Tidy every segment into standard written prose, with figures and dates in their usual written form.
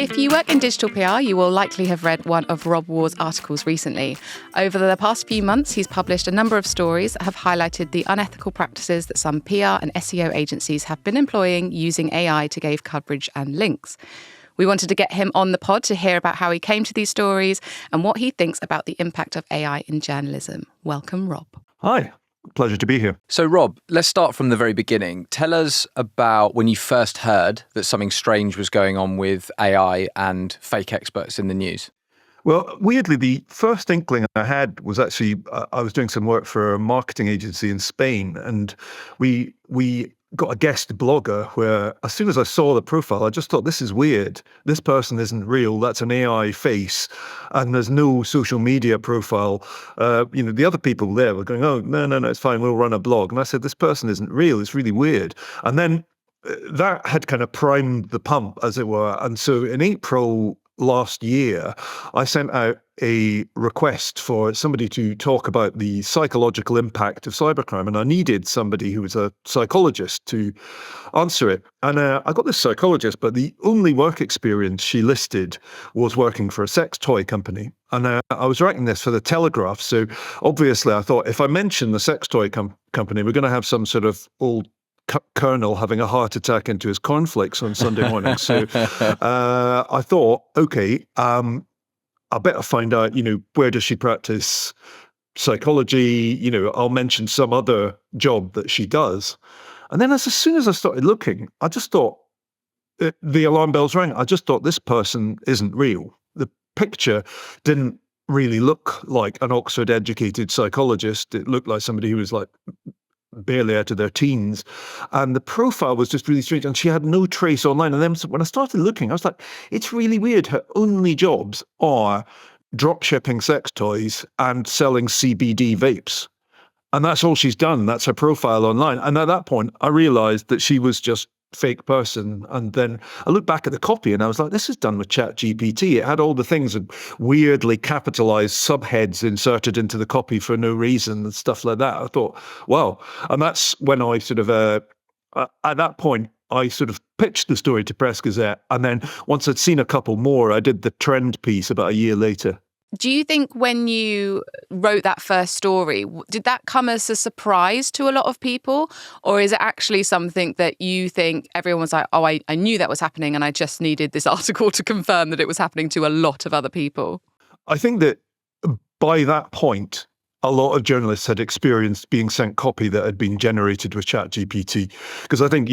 If you work in digital PR, you will likely have read one of Rob Waugh's articles recently. Over the past few months, he's published a number of stories that have highlighted the unethical practices that some PR and SEO agencies have been employing using AI to gauge coverage and links. We wanted to get him on the pod to hear about how he came to these stories and what he thinks about the impact of AI in journalism. Welcome, Rob. Hi. Pleasure to be here. So, Rob, let's start from the very beginning. Tell us about when you first heard that something strange was going on with AI and fake experts in the news. Well, weirdly, the first inkling I had was actually I was doing some work for a marketing agency in Spain, and we got a guest blogger where as soon as I saw the profile, I just thought, this is weird. This person isn't real. That's an AI face. And there's no social media profile. The other people there were going, oh, no, it's fine. We'll run a blog. And I said, this person isn't real. It's really weird. And then that had kind of primed the pump, as it were. And so in April last year, I sent out a request for somebody to talk about the psychological impact of cybercrime, and I needed somebody who was a psychologist to answer it. And I got this psychologist, but the only work experience she listed was working for a sex toy company. And I was writing this for the Telegraph, so obviously I thought if I mention the sex toy company, we're going to have some sort of old colonel having a heart attack into his cornflakes on Sunday morning. So I thought, okay, I better find out, where does she practice psychology? I'll mention some other job that she does. And then as soon as I started looking, I just thought the alarm bells rang. I just thought this person isn't real. The picture didn't really look like an Oxford educated psychologist. It looked like somebody who was like barely out of their teens, and the profile was just really strange, and she had no trace online. And then when I started looking, I was like, it's really weird. Her only jobs are drop shipping sex toys and selling CBD vapes, and that's all she's done. That's her profile online. And at that point I realized that she was just fake person. And then I looked back at the copy and I was like, this is done with ChatGPT. It had all the things and weirdly capitalized subheads inserted into the copy for no reason and stuff like that. I thought, wow. And that's when I sort of, at that point, I sort of pitched the story to Press Gazette. And then once I'd seen a couple more, I did the trend piece about a year later. Do you think when you wrote that first story, did that come as a surprise to a lot of people? Or is it actually something that you think everyone was like, oh, I knew that was happening and I just needed this article to confirm that it was happening to a lot of other people? I think that by that point, a lot of journalists had experienced being sent copy that had been generated with ChatGPT. Because I think,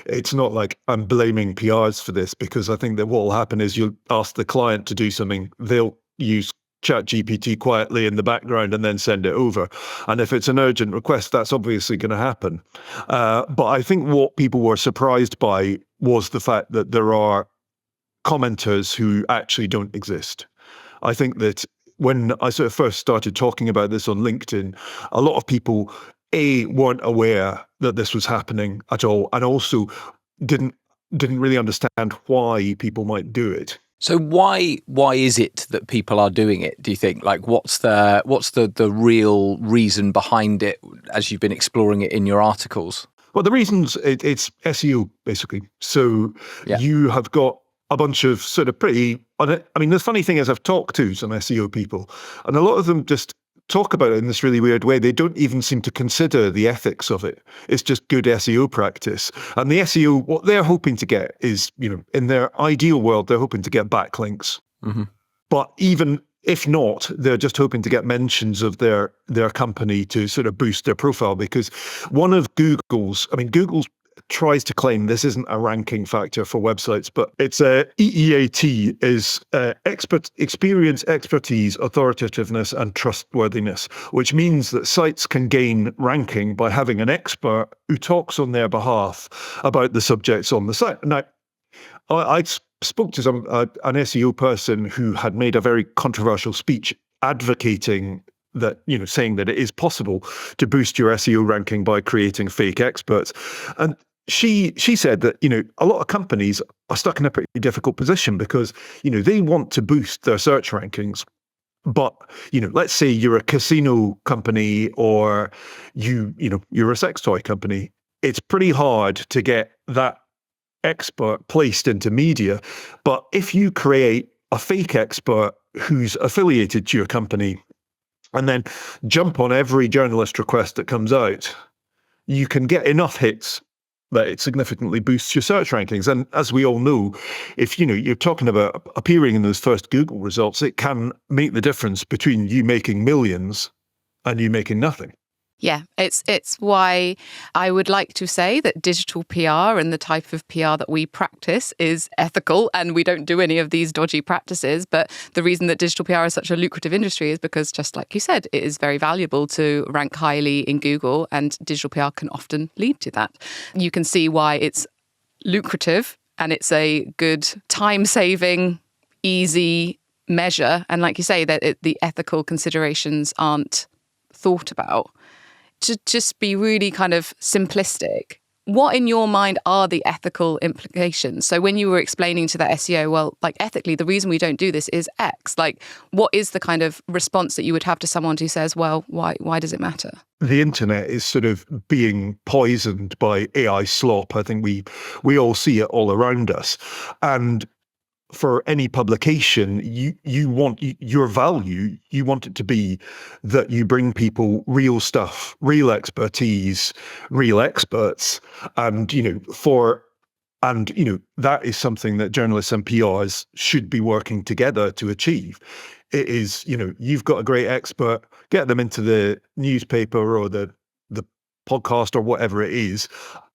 it's not like I'm blaming PRs for this, because I think that what will happen is you'll ask the client to do something, they'll use ChatGPT quietly in the background and then send it over. And if it's an urgent request, that's obviously going to happen. But I think what people were surprised by was the fact that there are commenters who actually don't exist. I think that when I sort of first started talking about this on LinkedIn, a lot of people, weren't aware that this was happening at all, and also didn't really understand why people might do it. So why is it that people are doing it, do you think? Like, what's the real reason behind it as you've been exploring it in your articles? Well, the reasons, it's SEO, basically. So You have got a bunch of sort of pretty, the funny thing is I've talked to some SEO people, and a lot of them just talk about it in this really weird way. They don't even seem to consider the ethics of it. It's just good SEO practice. And the SEO, what they're hoping to get is, in their ideal world, they're hoping to get backlinks. Mm-hmm. But even if not, they're just hoping to get mentions of their company to sort of boost their profile. Because one of Google's tries to claim this isn't a ranking factor for websites, but it's EEAT is experience, expertise, authoritativeness, and trustworthiness, which means that sites can gain ranking by having an expert who talks on their behalf about the subjects on the site. Now, I spoke to an SEO person who had made a very controversial speech advocating that, saying that it is possible to boost your SEO ranking by creating fake experts. And she said that, a lot of companies are stuck in a pretty difficult position because, they want to boost their search rankings. But, let's say you're a casino company or you're a sex toy company. It's pretty hard to get that expert placed into media. But if you create a fake expert who's affiliated to your company and then jump on every journalist request that comes out, you can get enough hits that it significantly boosts your search rankings. And as we all know, if you're talking about appearing in those first Google results, it can make the difference between you making millions and you making nothing. Yeah, it's why I would like to say that digital PR and the type of PR that we practice is ethical and we don't do any of these dodgy practices. But the reason that digital PR is such a lucrative industry is because, just like you said, it is very valuable to rank highly in Google, and digital PR can often lead to that. You can see why it's lucrative and it's a good time-saving, easy measure. And like you say, that the ethical considerations aren't thought about. To just be really kind of simplistic, what in your mind are the ethical implications? So when you were explaining to that SEO, well, like ethically, the reason we don't do this is X. Like, what is the kind of response that you would have to someone who says, well, why does it matter? The internet is sort of being poisoned by AI slop. I think we all see it all around us. And for any publication, you want your value, you want it to be that you bring people real stuff, real expertise, real experts, and that is something that journalists and PRs should be working together to achieve. It is, you've got a great expert, get them into the newspaper or the podcast or whatever it is,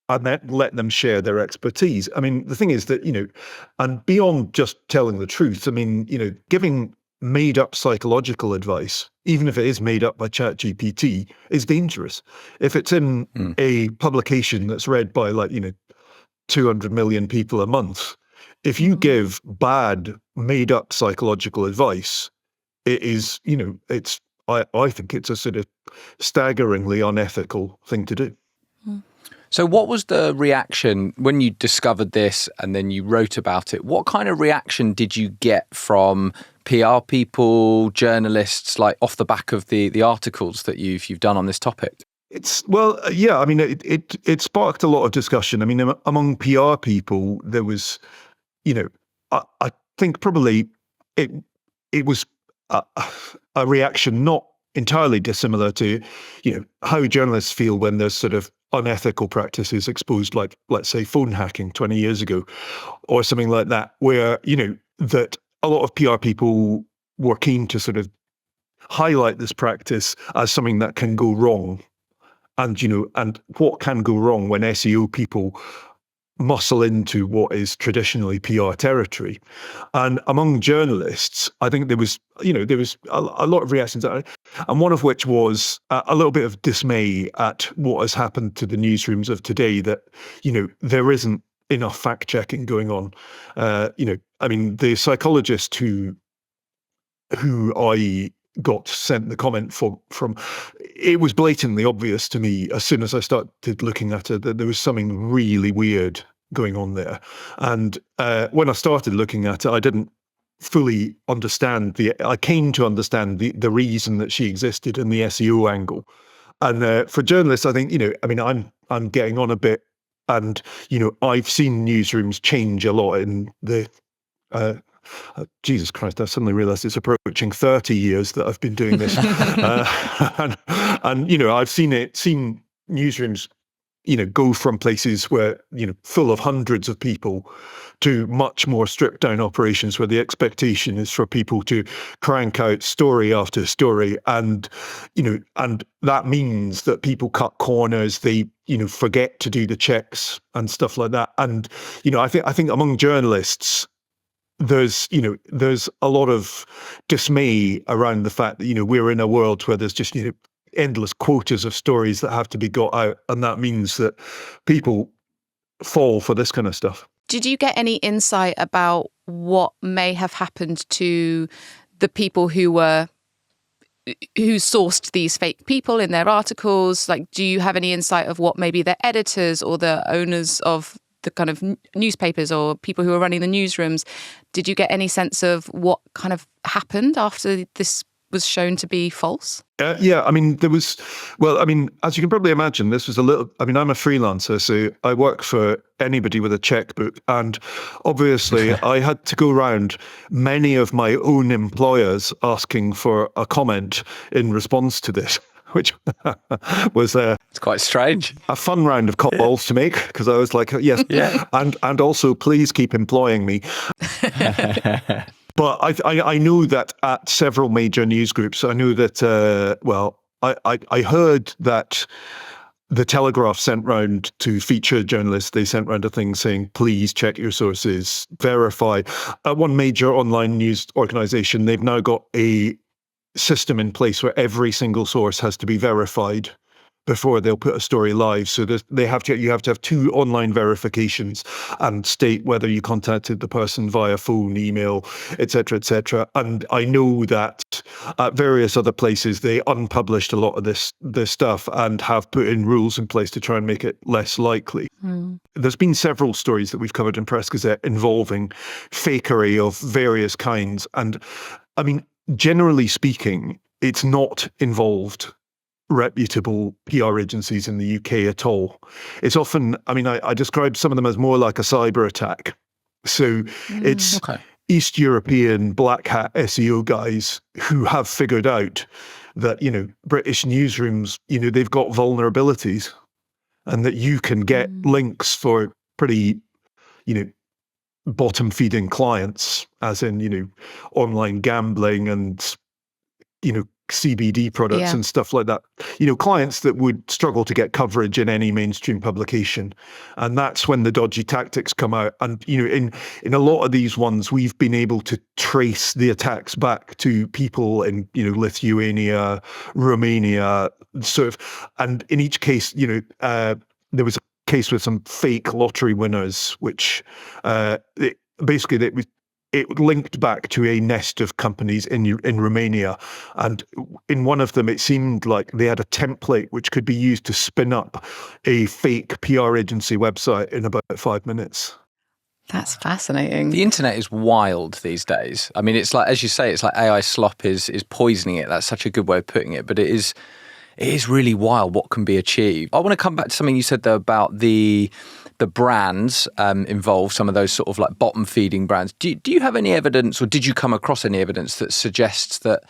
and then let them share their expertise. I mean, the thing is that, and beyond just telling the truth, I mean, giving made up psychological advice, even if it is made up by ChatGPT, is dangerous. If it's in a publication that's read by 200 million people a month, if you give bad made up psychological advice, it is, I think it's a sort of staggeringly unethical thing to do. So what was the reaction when you discovered this and then you wrote about it? What kind of reaction did you get from PR people, journalists, like off the back of the articles that you've done on this topic? It sparked a lot of discussion. I mean, among PR people, there was, I think probably it was a reaction not entirely dissimilar to, how journalists feel when there's sort of unethical practices exposed, like, let's say, phone hacking 20 years ago or something like that, where, that a lot of PR people were keen to sort of highlight this practice as something that can go wrong. And, and what can go wrong when SEO people muscle into what is traditionally PR territory. And among journalists, I think there was a lot of reactions, and one of which was a little bit of dismay at what has happened to the newsrooms of today, that, there isn't enough fact checking going on. I mean, the psychologist who I got sent the comment from, it was blatantly obvious to me as soon as I started looking at it that there was something really weird going on there. And when I started looking at it, I didn't fully understand I came to understand the reason that she existed in the SEO angle. And for journalists, I think, I'm getting on a bit, and, I've seen newsrooms change a lot in the Jesus Christ, I suddenly realized it's approaching 30 years that I've been doing this. And I've seen newsrooms, go from places where, full of hundreds of people to much more stripped down operations where the expectation is for people to crank out story after story. And, and that means that people cut corners, they, forget to do the checks and stuff like that. And, I think among journalists, there's a lot of dismay around the fact that, we're in a world where there's just, endless quotas of stories that have to be got out. And that means that people fall for this kind of stuff. Did you get any insight about what may have happened to the people who sourced these fake people in their articles? Like, do you have any insight of what maybe the editors or the owners of the kind of newspapers or people who are running the newsrooms, did you get any sense of what kind of happened after this was shown to be false? Yeah, I mean, as you can probably imagine, this was I'm a freelancer, so I work for anybody with a checkbook. And obviously, I had to go around many of my own employers asking for a comment in response to this, which was it's quite strange. A fun round of calls to make, because I was like, yes, yeah. and also please keep employing me. But I know that at several major news groups, I know that, I heard that the Telegraph sent round to feature journalists, they sent round a thing saying, please check your sources, verify. At one major online news organisation, they've now got a system in place where every single source has to be verified before they'll put a story live. So you have to have 2 online verifications and state whether you contacted the person via phone, email, etc., etc. And I know that at various other places they unpublished a lot of this stuff and have put in rules in place to try and make it less likely. There's been several stories that we've covered in Press Gazette involving fakery of various kinds. And I mean, generally speaking, it's not involved reputable PR agencies in the UK at all. It's often, I describe some of them as more like a cyber attack. So it's East European black hat SEO guys who have figured out that, British newsrooms, they've got vulnerabilities and that you can get links for pretty, bottom feeding clients, as in, online gambling and, CBD products and stuff like that. Clients that would struggle to get coverage in any mainstream publication. And that's when the dodgy tactics come out. And, in a lot of these ones, we've been able to trace the attacks back to people in, Lithuania, Romania, and in each case, there was a case with some fake lottery winners, which it linked back to a nest of companies in Romania. And in one of them, it seemed like they had a template which could be used to spin up a fake PR agency website in about 5 minutes. That's fascinating. The internet is wild these days. I mean, it's like, as you say, it's like AI slop is poisoning it. That's such a good way of putting it. But it is really wild what can be achieved. I want to come back to something you said, though, about the brands involved, some of those sort of like bottom feeding brands. Do you have any evidence, or did you come across any evidence that suggests that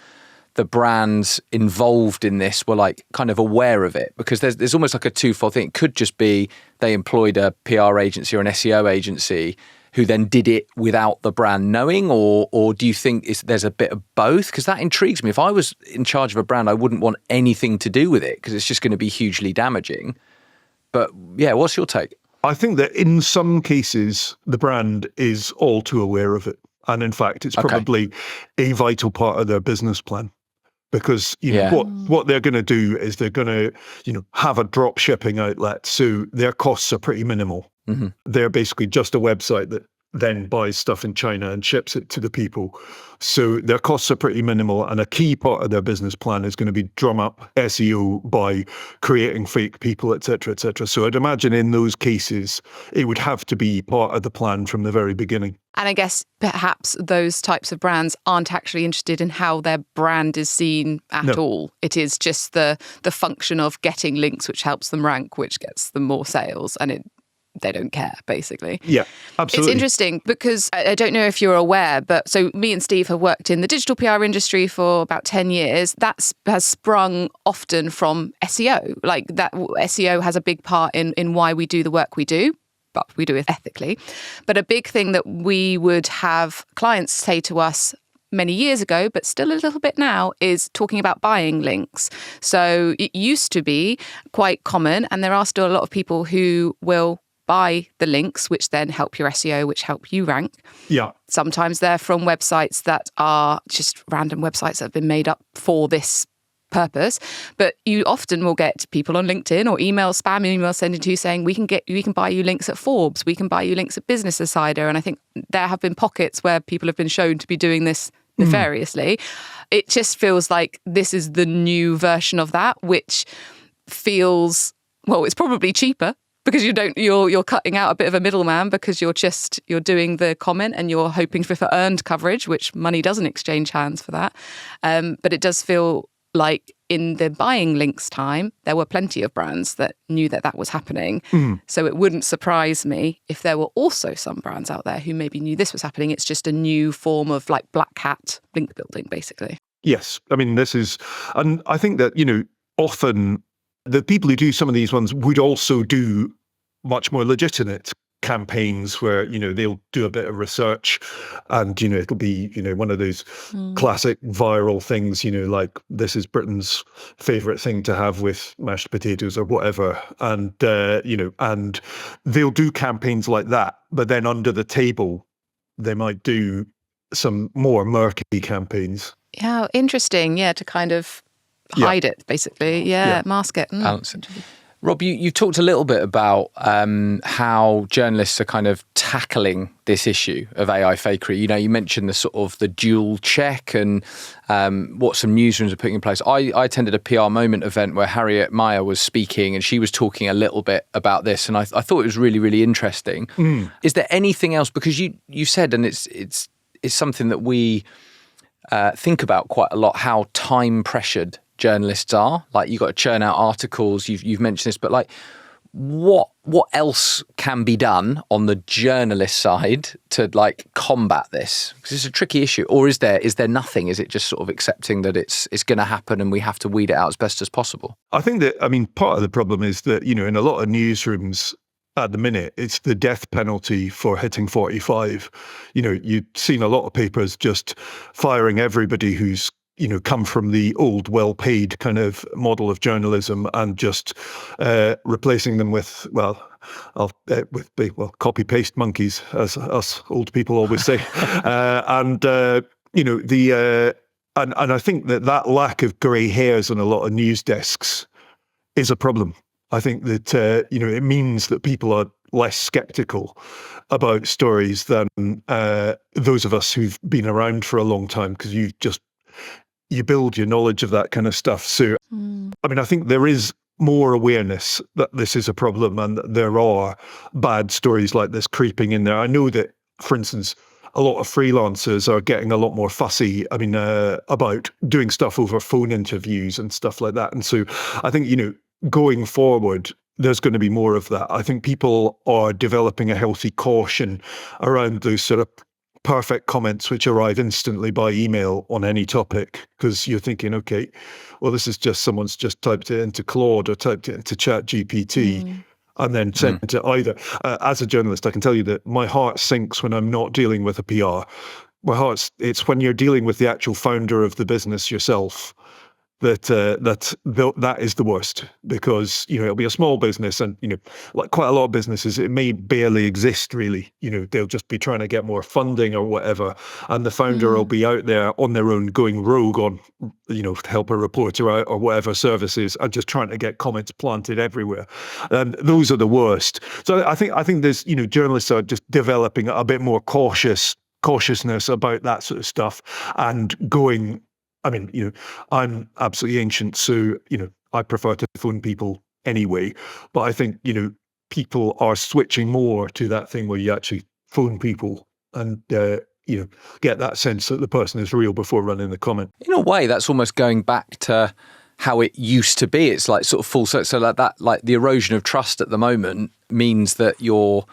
the brands involved in this were like kind of aware of it? Because there's almost like a twofold thing. It could just be they employed a PR agency or an SEO agency who then did it without the brand knowing, or do you think there's a bit of both? Because that intrigues me. If I was in charge of a brand, I wouldn't want anything to do with it because it's just going to be hugely damaging. But yeah, what's your take? I think that in some cases, the brand is all too aware of it. And in fact, it's probably a vital part of their business plan. Because what they're going to do is they're going to have a drop shipping outlet, so their costs are pretty minimal. Mm-hmm. They're basically just a website that then buys stuff in China and ships it to the people. So their costs are pretty minimal, and a key part of their business plan is going to be drum up SEO by creating fake people, etc., etc. So I'd imagine in those cases, it would have to be part of the plan from the very beginning. And I guess perhaps those types of brands aren't actually interested in how their brand is seen at all. It is just the function of getting links, which helps them rank, which gets them more sales, and they don't care, basically. Yeah, absolutely. It's interesting because I don't know if you're aware, but so me and Steve have worked in the digital PR industry for about 10 years. That has sprung often from SEO. Like that SEO has a big part in why we do the work we do, but we do it ethically. But a big thing that we would have clients say to us many years ago, but still a little bit now, is talking about buying links. So it used to be quite common, and there are still a lot of people who will buy the links, which then help your SEO, which help you rank. Yeah. Sometimes they're from websites that are just random websites that have been made up for this purpose. But you often will get people on LinkedIn or spam emails sending to you saying, we can buy you links at Forbes, we can buy you links at Business Insider. And I think there have been pockets where people have been shown to be doing this nefariously. It just feels like this is the new version of that, which feels, well, it's probably cheaper because you're cutting out a bit of a middleman, because you're doing the comment and you're hoping for earned coverage, which money doesn't exchange hands for that. But it does feel like in the buying links time, there were plenty of brands that knew that was happening. So it wouldn't surprise me if there were also some brands out there who maybe knew this was happening. It's just a new form of like black hat link building, basically. Yes. I mean, and I think that, often the people who do some of these ones would also do much more legitimate campaigns where, they'll do a bit of research and, it'll be, one of those classic viral things, like this is Britain's favourite thing to have with mashed potatoes or whatever. And, and they'll do campaigns like that, but then under the table, they might do some more murky campains. Yeah, interesting. Yeah, to kind of hide it, basically. Yeah, mask it. Balance it. Rob, you talked a little bit about how journalists are kind of tackling this issue of AI fakery. You mentioned the sort of the dual check and what some newsrooms are putting in place. I attended a PR Moment event where Harriet Meyer was speaking, and she was talking a little bit about this, and I thought it was really, really interesting. Is there anything else? Because you said, and it's something that we think about quite a lot, how time pressured journalists are. Like, you've got to churn out articles. You've mentioned this, but like, what else can be done on the journalist side to like combat this? Because it's a tricky issue. Or is there nothing? Is it just sort of accepting that it's going to happen and we have to weed it out as best as possible? I think that, part of the problem is that, in a lot of newsrooms at the minute, it's the death penalty for hitting 45. You've seen a lot of papers just firing everybody who's come from the old, well-paid kind of model of journalism and just replacing them with, copy-paste monkeys, as us old people always say. And I think that lack of grey hairs on a lot of news desks is a problem. I think that, it means that people are less skeptical about stories than those of us who've been around for a long time, because you build your knowledge of that kind of stuff. So, I think there is more awareness that this is a problem and that there are bad stories like this creeping in there. I know that, for instance, a lot of freelancers are getting a lot more fussy, about doing stuff over phone interviews and stuff like that. And so I think, going forward, there's going to be more of that. I think people are developing a healthy caution around those sort of perfect comments which arrive instantly by email on any topic, because you're thinking, okay, well, this is just someone's just typed it into Claude or typed it into ChatGPT and then sent it either. As a journalist, I can tell you that my heart sinks when I'm not dealing with a PR. It's when you're dealing with the actual founder of the business yourself that is the worst, because it'll be a small business, and like quite a lot of businesses, it may barely exist really. They'll just be trying to get more funding or whatever, and the founder will be out there on their own going rogue on to help a reporter out or whatever services, and just trying to get comments planted everywhere, and those are the worst. So I think there's journalists are just developing a bit more cautiousness about that sort of stuff and going. I'm absolutely ancient, so, I prefer to phone people anyway. But I think, people are switching more to that thing where you actually phone people and, get that sense that the person is real before running the comment. In a way, that's almost going back to how it used to be. It's like sort of full circle. So like the erosion of trust at the moment means that you're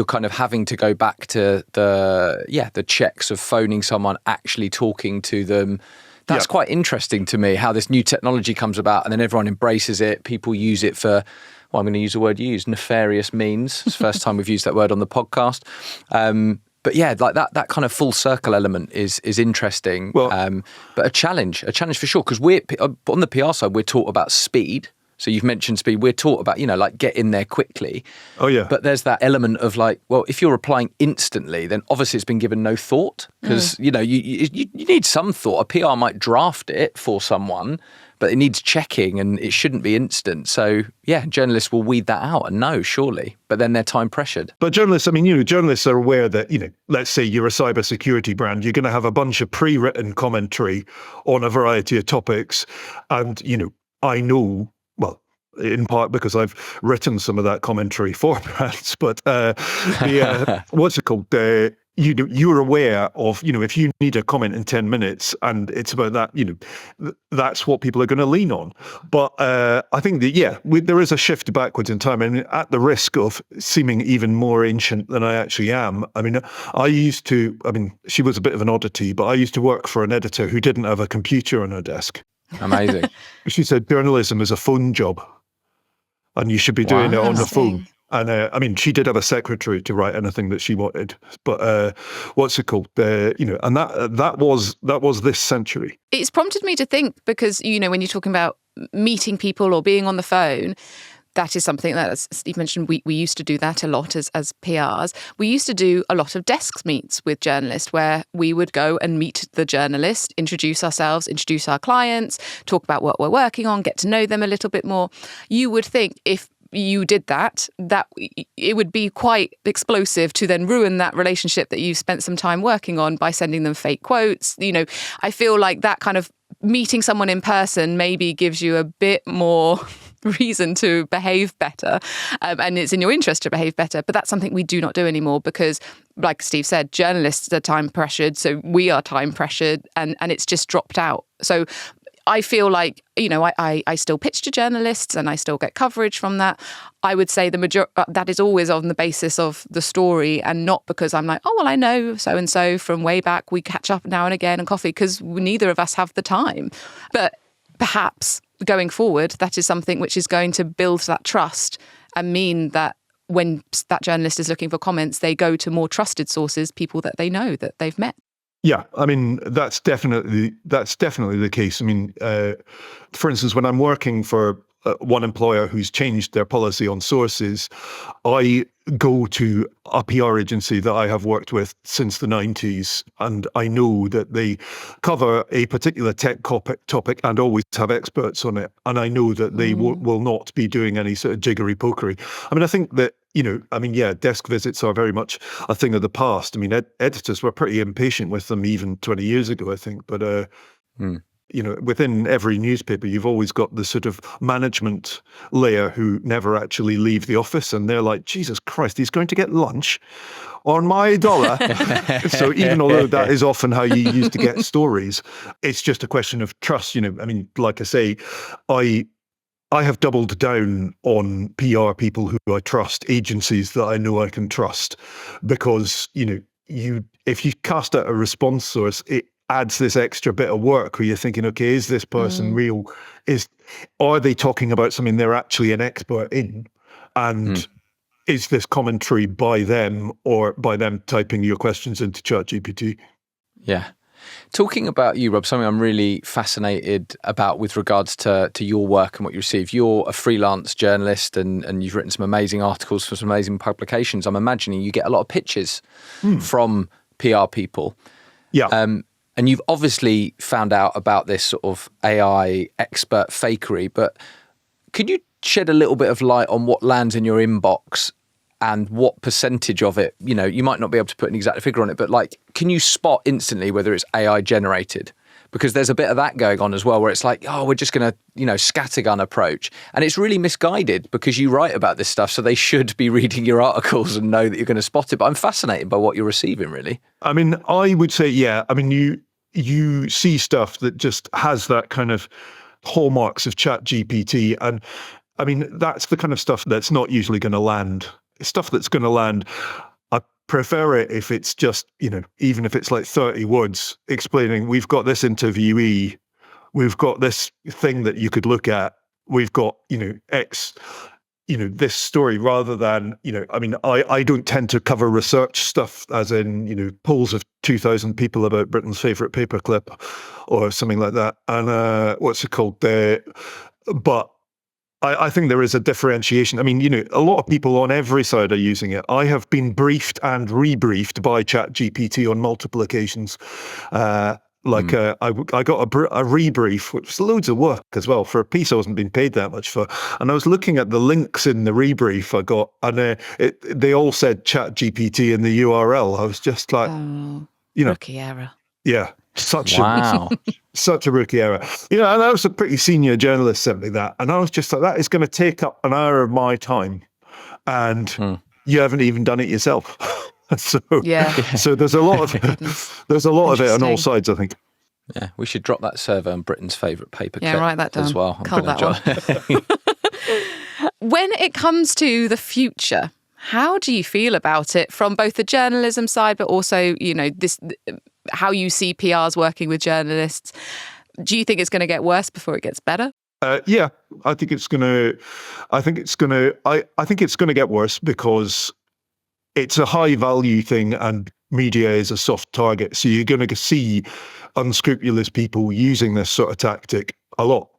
kind of having to go back to the checks of phoning someone, actually talking to them. That's quite interesting to me, how this new technology comes about and then everyone embraces it. People use it for, I'm going to use the word you use, nefarious means. It's the first time we've used that word on the podcast. But yeah, like that kind of full circle element is interesting. Well, but a challenge for sure, because we're on the PR side, we're taught about speed. So you've mentioned speed. We're taught about, like get in there quickly. Oh, yeah. But there's that element of like, well, if you're replying instantly, then obviously it's been given no thought, because, you need some thought. A PR might draft it for someone, but it needs checking and it shouldn't be instant. So, yeah, journalists will weed that out and know, surely. But then they're time pressured. But journalists, journalists are aware that, let's say you're a cybersecurity brand, you're going to have a bunch of pre-written commentary on a variety of topics. And, I know, in part because I've written some of that commentary for brands. But what's it called? You're aware of, if you need a comment in 10 minutes and it's about that, that's what people are going to lean on. But I think that, there is a shift backwards in time. And at the risk of seeming even more ancient than I actually am, she was a bit of an oddity, but I used to work for an editor who didn't have a computer on her desk. Amazing. She said journalism is a phone job and you should be doing it on the phone. And she did have a secretary to write anything that she wanted, but what's it called? And that was this century. It's prompted me to think because, when you're talking about meeting people or being on the phone, that is something that, as Steve mentioned, we used to do that a lot as PRs. We used to do a lot of desk meets with journalists where we would go and meet the journalist, introduce ourselves, introduce our clients, talk about what we're working on, get to know them a little bit more. You would think if you did that it would be quite explosive to then ruin that relationship that you spent some time working on by sending them fake quotes. I feel like that kind of meeting someone in person maybe gives you a bit more reason to behave better, and it's in your interest to behave better. But that's something we do not do anymore because, like Steve said, journalists are time pressured, so we are time pressured, and it's just dropped out. So I feel like, I still pitch to journalists and I still get coverage from that. I would say that is always on the basis of the story and not because I'm like, oh, well, I know so-and-so from way back. We catch up now and again and coffee because neither of us have the time. But perhaps going forward, that is something which is going to build that trust and mean that when that journalist is looking for comments, they go to more trusted sources, people that they know, that they've met. Yeah, that's definitely the case. For instance, when I'm working for one employer who's changed their policy on sources, I go to a PR agency that I have worked with since the 90s, and I know that they cover a particular tech topic and always have experts on it. And I know that they will not be doing any sort of jiggery pokery. I think that, desk visits are very much a thing of the past. Editors were pretty impatient with them even 20 years ago, I think. But within every newspaper, you've always got the sort of management layer who never actually leave the office. And they're like, Jesus Christ, he's going to get lunch on my dollar. So even although that is often how you used to get stories, it's just a question of trust. Like I say, I have doubled down on PR people who I trust, agencies that I know I can trust, because, if you cast out a response source, it adds this extra bit of work where you're thinking, okay, is this person real? Are they talking about something they're actually an expert in? And is this commentary by them or by them typing your questions into ChatGPT? Yeah. Talking about you, Rob, something I'm really fascinated about with regards to your work and what you receive. You're a freelance journalist and you've written some amazing articles for some amazing publications. I'm imagining you get a lot of pitches from PR people. Yeah. And you've obviously found out about this sort of AI expert fakery, but could you shed a little bit of light on what lands in your inbox and what percentage of it, you might not be able to put an exact figure on it, but can you spot instantly whether it's AI generated? Because there's a bit of that going on as well, where it's like, oh, we're just going to, scattergun approach. And it's really misguided because you write about this stuff, so they should be reading your articles and know that you're going to spot it. But I'm fascinated by what you're receiving, really. I would say, yeah. You see stuff that just has that kind of hallmarks of ChatGPT. And that's the kind of stuff that's not usually going to land. Stuff that's going to land, I prefer it if it's just, even if it's like 30 words explaining, we've got this interviewee, we've got this thing that you could look at, we've got, X, this story, rather than, I don't tend to cover research stuff as in, polls of 2,000 people about Britain's favourite paperclip or something like that. And what's it called? But I think there is a differentiation. A lot of people on every side are using it. I have been briefed and rebriefed by ChatGPT on multiple occasions. I got a rebrief, which was loads of work as well, for a piece I wasn't being paid that much for. And I was looking at the links in the rebrief I got, and they all said ChatGPT in the URL. I was just like, rookie error. Yeah, such Wow. such a rookie error. And I was a pretty senior journalist sent me that, and I was just like, that is going to take up an hour of my time, and you haven't even done it yourself. So there's a lot of it on all sides, I think. Yeah, we should drop that survey on Britain's favourite paper clip write that down. as well. Cull that one. When it comes to the future, how do you feel about it from both the journalism side, but also, how you see PRs working with journalists? Do you think it's going to get worse before it gets better? Yeah, I think it's going to. I think it's going to get worse because it's a high value thing, and media is a soft target. So you're going to see unscrupulous people using this sort of tactic a lot.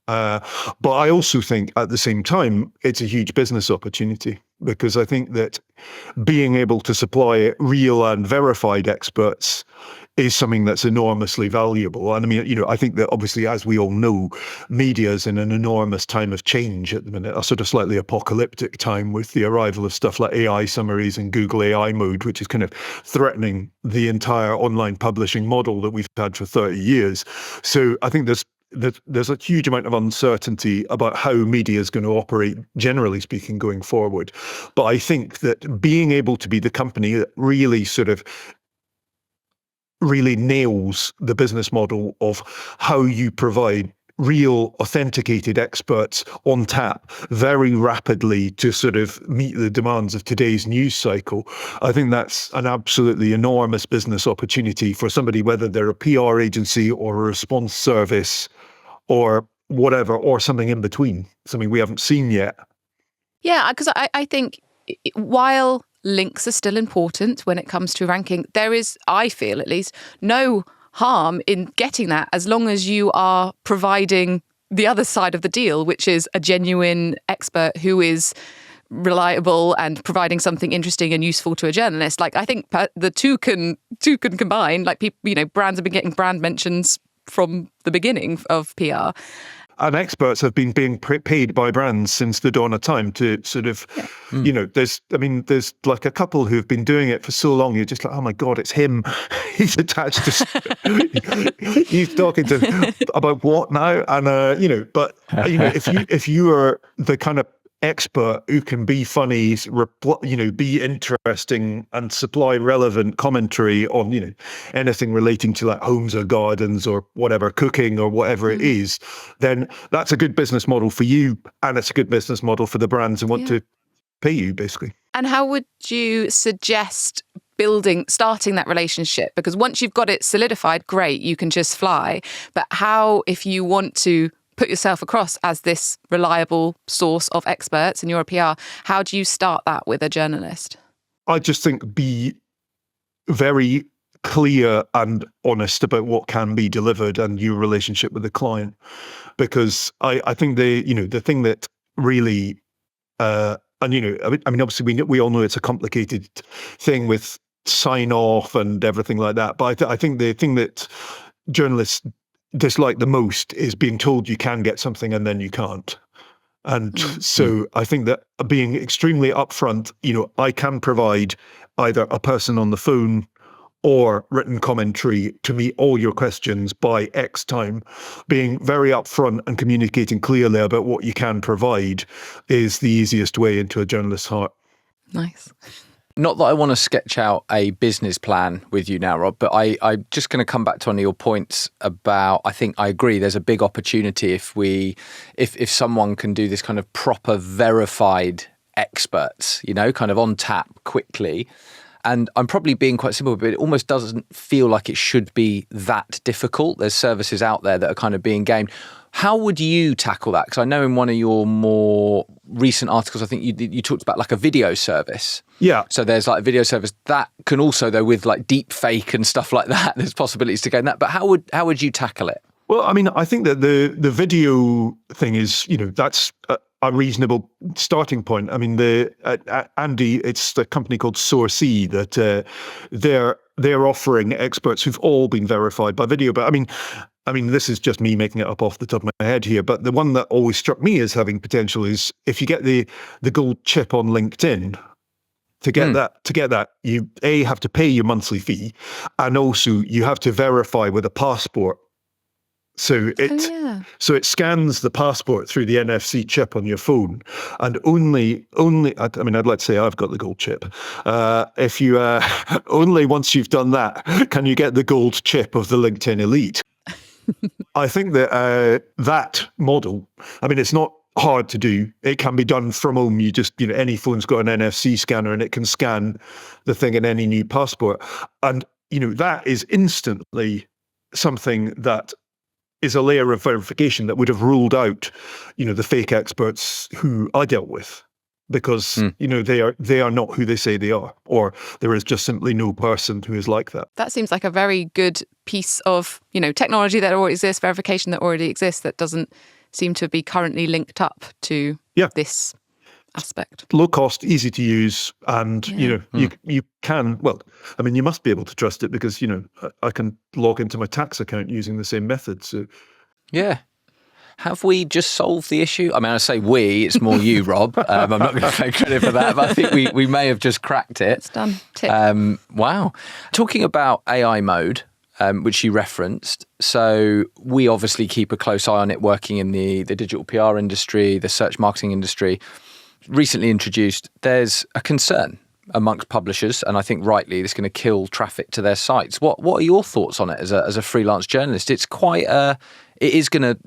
But I also think at the same time, it's a huge business opportunity, because I think that being able to supply real and verified experts is something that's enormously valuable. And I mean, I think that obviously, as we all know, media is in an enormous time of change at the minute, a sort of slightly apocalyptic time with the arrival of stuff like AI summaries and Google AI mode, which is kind of threatening the entire online publishing model that we've had for 30 years. So I think there's a huge amount of uncertainty about how media is going to operate, generally speaking, going forward. But I think that being able to be the company that really nails the business model of how you provide real authenticated experts on tap very rapidly to sort of meet the demands of today's news cycle, I think that's an absolutely enormous business opportunity for somebody, whether they're a PR agency or a response service or whatever, or something in between, something we haven't seen yet. Yeah, because I think while links are still important when it comes to ranking, there is, I feel at least, no harm in getting that as long as you are providing the other side of the deal, which is a genuine expert who is reliable and providing something interesting and useful to a journalist. Like, I think the two can combine. Like, people, brands have been getting brand mentions from the beginning of PR. And experts have been being paid by brands since the dawn of time to sort of, there's like a couple who've been doing it for so long. You're just like, oh my God, it's him. He's attached to, he's talking to about what now? And, if you are the kind of expert who can be funny, be interesting and supply relevant commentary on, anything relating to like homes or gardens or whatever, cooking or whatever it is, then that's a good business model for you. And it's a good business model for the brands who want to pay you, basically. And how would you suggest starting that relationship? Because once you've got it solidified, great, you can just fly. But how, if you want to put yourself across as this reliable source of experts and you're a PR, how do you start that with a journalist? I just think be very clear and honest about what can be delivered and your relationship with the client. Because I think the thing that really, obviously we all know it's a complicated thing with sign off and everything like that. But I think the thing that journalists dislike the most is being told you can get something and then you can't. And so I think that being extremely upfront, I can provide either a person on the phone or written commentary to meet all your questions by X time. Being very upfront and communicating clearly about what you can provide is the easiest way into a journalist's heart. Nice. Not that I want to sketch out a business plan with you now, Rob, but I'm just going to come back to one of your points about, I think I agree, there's a big opportunity if someone can do this kind of proper verified experts, kind of on tap quickly. And I'm probably being quite simple, but it almost doesn't feel like it should be that difficult. There's services out there that are kind of being gamed. How would you tackle that? Because I know in one of your more recent articles, I think you talked about like a video service. Yeah. So there's like a video service that can also, though, with like deep fake and stuff like that, there's possibilities to gain that. But how would you tackle it? Well, I mean, I think that the video thing is, that's a reasonable starting point. I mean, Andy, it's the company called Sourcey that they're offering experts who've all been verified by video. But I mean, this is just me making it up off the top of my head here. But the one that always struck me as having potential is if you get the gold chip on LinkedIn, To get that, you have to pay your monthly fee, and also you have to verify with a passport. So it scans the passport through the NFC chip on your phone, and only I'd like to say I've got the gold chip. If you only once you've done that can you get the gold chip of the LinkedIn Elite. I think that that model, it's not hard to do. It can be done from home. You just, any phone's got an NFC scanner and it can scan the thing in any new passport. And, that is instantly something that is a layer of verification that would have ruled out, the fake experts who I dealt with, because, they are not who they say they are, or there is just simply no person who is like that. That seems like a very good piece of, technology that already exists, verification that already exists, that doesn't seem to be currently linked up to this aspect. Low cost, easy to use, and you can, you must be able to trust it because I can log into my tax account using the same method. So have we just solved the issue? I say we, it's more you, Rob. I'm not going to take credit for that, but I think we may have just cracked it. It's done. Tick. Wow. Talking about AI mode, which you referenced. So we obviously keep a close eye on it, working in the digital PR industry, the search marketing industry. Recently introduced, there's a concern amongst publishers, and I think rightly, it's going to kill traffic to their sites. What are your thoughts on it as a freelance journalist? It's it is going to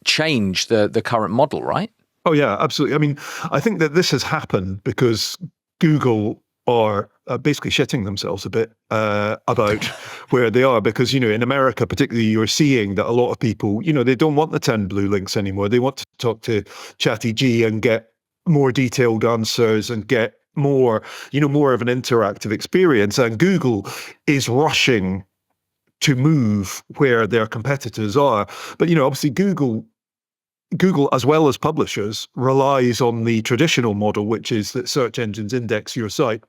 change the current model, right? Oh yeah, absolutely. I think that this has happened because Google are basically shitting themselves a bit about where they are, because in America particularly, you're seeing that a lot of people, they don't want the 10 blue links anymore. They want to talk to ChatGPT and get more detailed answers and get more of an interactive experience. And Google is rushing to move where their competitors are. But obviously Google, as well as publishers, relies on the traditional model, which is that search engines index your site,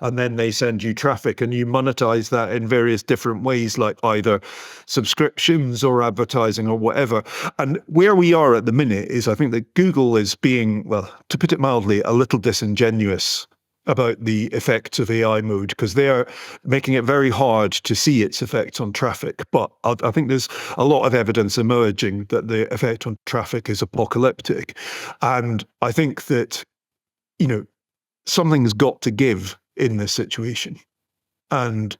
and then they send you traffic, and you monetize that in various different ways, like either subscriptions or advertising or whatever. And where we are at the minute is, I think that Google is being, well, to put it mildly, a little disingenuous about the effects of AI mode, because they're making it very hard to see its effects on traffic. But I think there's a lot of evidence emerging that the effect on traffic is apocalyptic. And I think that, something's got to give in this situation. And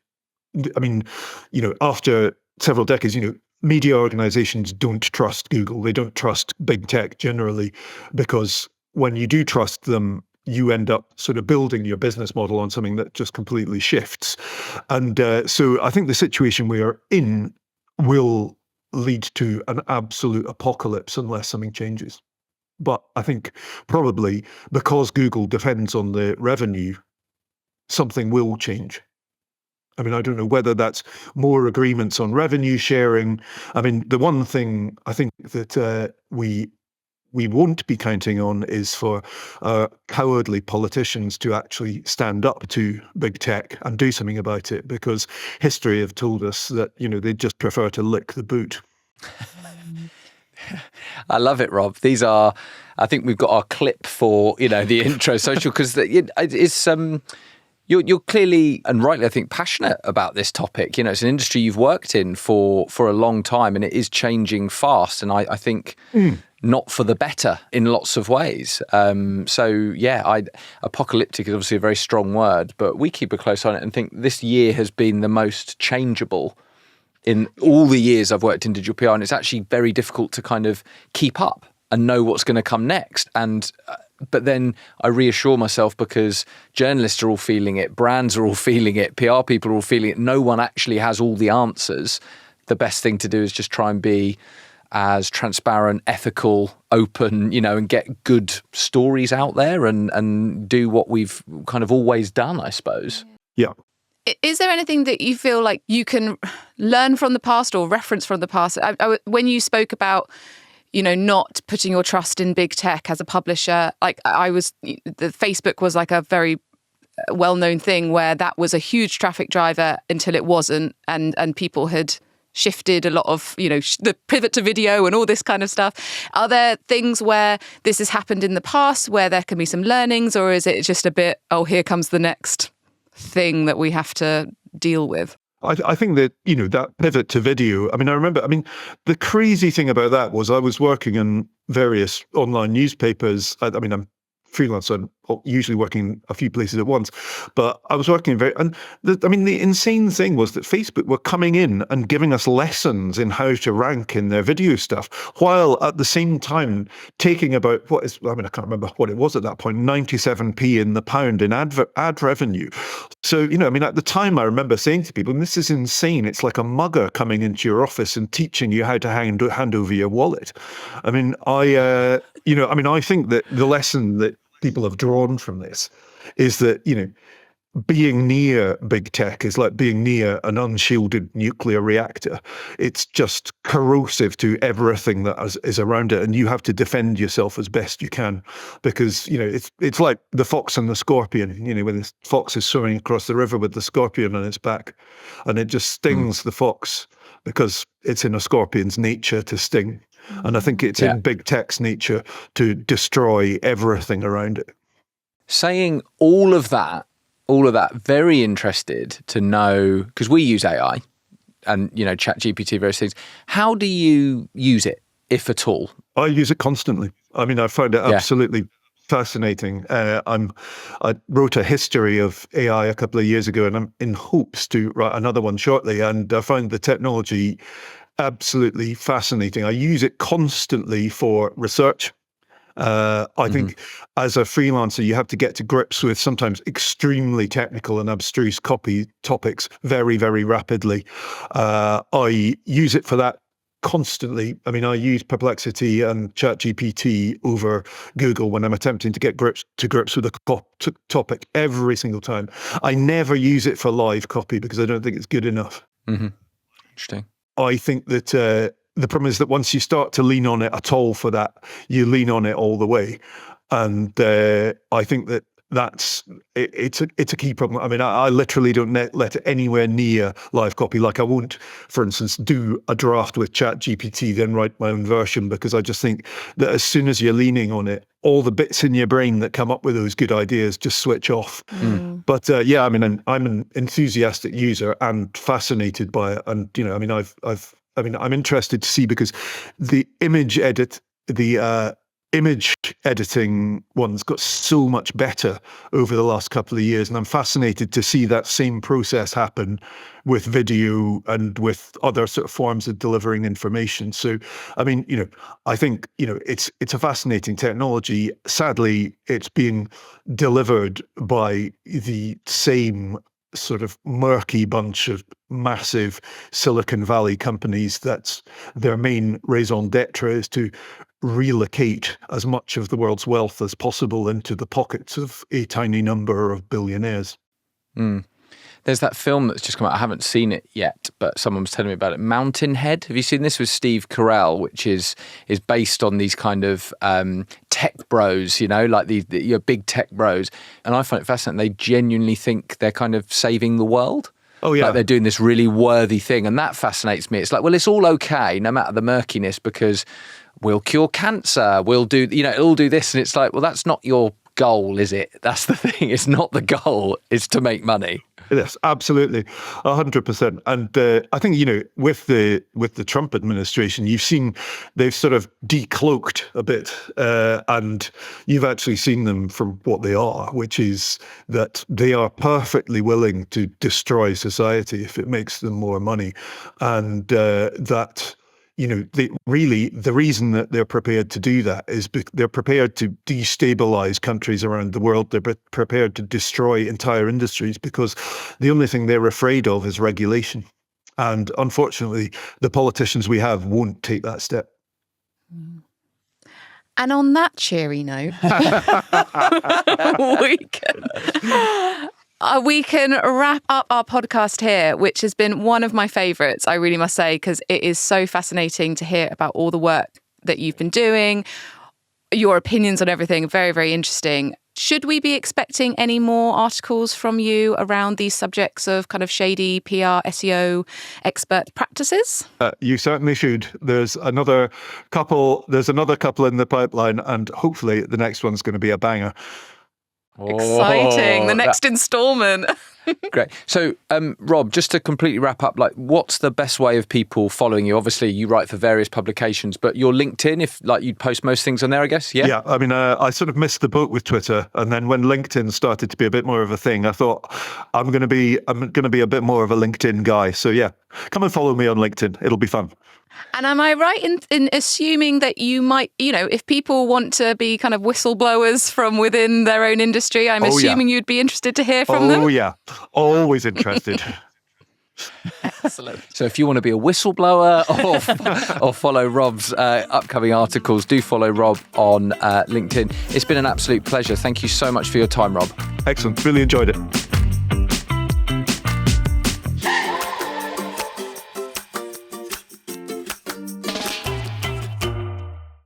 after several decades, media organizations don't trust Google. They don't trust big tech generally, because when you do trust them, you end up sort of building your business model on something that just completely shifts. And so I think the situation we are in will lead to an absolute apocalypse unless something changes. But I think probably because Google depends on the revenue, something will change. I don't know whether that's more agreements on revenue sharing. The one thing I think that we won't be counting on is for cowardly politicians to actually stand up to big tech and do something about it, because history have told us that, they just prefer to lick the boot. I love it, Rob. I think we've got our clip for, the intro social, because it's, you're clearly and rightly, I think, passionate about this topic. It's an industry you've worked in for a long time, and it is changing fast. And I think not for the better in lots of ways. Apocalyptic is obviously a very strong word, but we keep a close eye on it and think this year has been the most changeable in all the years I've worked in digital PR, and it's actually very difficult to kind of keep up and know what's going to come next. But then I reassure myself, because journalists are all feeling it, brands are all feeling it, PR people are all feeling it. No one actually has all the answers. The best thing to do is just try and be as transparent, ethical, open, and get good stories out there and do what we've kind of always done, I suppose. Yeah. Is there anything that you feel like you can learn from the past or reference from the past? When you spoke about, not putting your trust in big tech as a publisher, the Facebook was like a very well-known thing where that was a huge traffic driver until it wasn't, and people had shifted a lot of, the pivot to video and all this kind of stuff. Are there things where this has happened in the past where there can be some learnings, or is it just a bit, oh, here comes the next thing that we have to deal with? I think that, that pivot to video, I remember, the crazy thing about that was I was working in various online newspapers. I'm freelance, so I'm usually working a few places at once, but I was working the insane thing was that Facebook were coming in and giving us lessons in how to rank in their video stuff, while at the same time taking about I can't remember what it was at that point, 97p in the pound in ad revenue. So, at the time I remember saying to people, and this is insane, it's like a mugger coming into your office and teaching you how to hand over your wallet. I think that the lesson that people have drawn from this is that, being near big tech is like being near an unshielded nuclear reactor. It's just corrosive to everything that is around it, and you have to defend yourself as best you can, because it's like the fox and the scorpion. When the fox is swimming across the river with the scorpion on its back, and it just stings the fox because it's in a scorpion's nature to sting. And I think it's in big tech's nature to destroy everything around it. Saying all of that, very interested to know, because we use AI and, ChatGPT, various things. How do you use it, if at all? I use it constantly. I find it absolutely fascinating. I wrote a history of AI a couple of years ago, and I'm in hopes to write another one shortly. And I find the technology absolutely fascinating. I use it constantly for research. I think as a freelancer, you have to get to grips with sometimes extremely technical and abstruse copy topics very, very rapidly. I use it for that constantly. I use Perplexity and ChatGPT over Google when I'm attempting to get to grips with a topic every single time. I never use it for live copy because I don't think it's good enough. Interesting. I think that the problem is that once you start to lean on it at all for that, you lean on it all the way. And I think that it's a key problem. I literally don't let it anywhere near live copy. Like I won't, for instance, do a draft with ChatGPT, then write my own version, because I just think that as soon as you're leaning on it, all the bits in your brain that come up with those good ideas just switch off. But I'm an enthusiastic user and fascinated by it. And I'm interested to see, because the image editing one's got so much better over the last couple of years, and I'm fascinated to see that same process happen with video and with other sort of forms of delivering information. So, I think it's a fascinating technology. Sadly, it's being delivered by the same sort of murky bunch of massive Silicon Valley companies. That's their main raison d'etre, is to relocate as much of the world's wealth as possible into the pockets of a tiny number of billionaires. There's that film that's just come out. I haven't seen it yet, but someone was telling me about it. Mountain Head. Have you seen this with Steve Carell, which is based on these kind of tech bros, like your big tech bros. And I find it fascinating. They genuinely think they're kind of saving the world. Oh, yeah. Like they're doing this really worthy thing. And that fascinates me. It's like, well, it's all okay, no matter the murkiness, because we'll cure cancer. We'll do, it'll do this. And it's like, well, that's not your goal, is it? That's the thing. It's not the goal. It's to make money. Yes, absolutely, 100%. And I think, with the Trump administration, you've seen they've sort of decloaked a bit, and you've actually seen them from what they are, which is that they are perfectly willing to destroy society if it makes them more money, and that. The reason that they're prepared to do that is they're prepared to destabilize countries around the world. They're prepared to destroy entire industries, because the only thing they're afraid of is regulation. And unfortunately, the politicians we have won't take that step. And on that cheery note, we can wrap up our podcast here, which has been one of my favourites, I really must say, because it is so fascinating to hear about all the work that you've been doing, your opinions on everything, very, very interesting. Should we be expecting any more articles from you around these subjects of kind of shady PR, SEO expert practices? You certainly should. There's another couple in the pipeline, and hopefully the next one's going to be a banger. Exciting. The next installment. Great. So, Rob, just to completely wrap up, like, what's the best way of people following you? Obviously, you write for various publications, but your LinkedIn, if like you'd post most things on there, I guess. Yeah. Yeah. I mean, I sort of missed the boat with Twitter, and then when LinkedIn started to be a bit more of a thing, I thought I'm going to be a bit more of a LinkedIn guy. So yeah, come and follow me on LinkedIn. It'll be fun. And am I right in assuming that you might, if people want to be kind of whistleblowers from within their own industry, I'm assuming you'd be interested to hear from them? Oh, yeah. Always interested. Excellent. So if you want to be a whistleblower or follow Rob's upcoming articles, do follow Rob on LinkedIn. It's been an absolute pleasure. Thank you so much for your time, Rob. Excellent. Really enjoyed it.